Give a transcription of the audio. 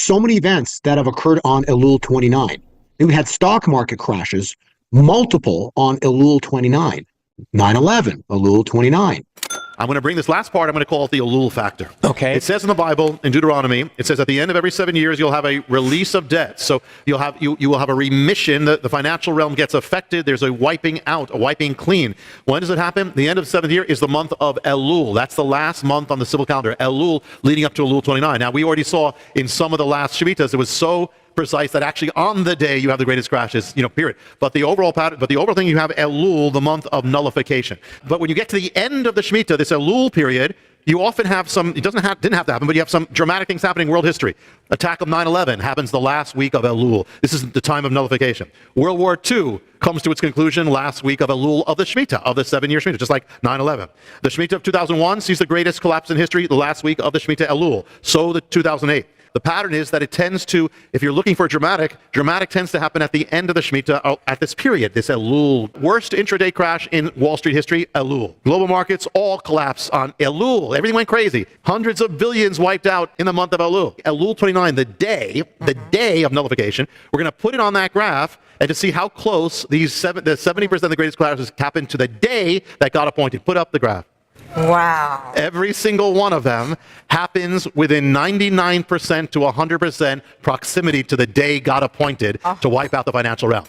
so many events that have occurred on Elul 29. We've had stock market crashes, multiple on Elul 29. 9/11, Elul 29. I'm going to bring this last part, I'm going to call it the Elul factor. Okay. It says in the Bible, in Deuteronomy, it says at the end of every 7 years, you'll have a release of debt. So you will have a remission. The financial realm gets affected. There's a wiping out, a wiping clean. When does it happen? The end of the 7th year is the month of Elul. That's the last month on the civil calendar. Elul, leading up to Elul 29. Now, we already saw in some of the last Shemitahs, it was so precise that actually on the day you have the greatest crashes, period. But the overall pattern, but the overall thing, you have Elul, the month of nullification. But when you get to the end of the Shemitah, this Elul period, you often have some, didn't have to happen, but you have some dramatic things happening in world history. Attack of 9/11 happens the last week of Elul. This is the time of nullification. World War II comes to its conclusion last week of Elul of the Shemitah, of the 7-year Shemitah, just like 9/11. The Shemitah of 2001 sees the greatest collapse in history the last week of the Shemitah Elul. So the 2008. The pattern is that it tends to, if you're looking for dramatic tends to happen at the end of the Shemitah, at this period, this Elul. Worst intraday crash in Wall Street history, Elul. Global markets all collapse on Elul. Everything went crazy. Hundreds of billions wiped out in the month of Elul. Elul 29, the day of nullification. We're going to put it on that graph and to see how close the 70% of the greatest crashes happen to the day that got appointed. Put up the graph. Wow. Every single one of them happens within 99% to 100% proximity to the day God appointed to wipe out the financial realm.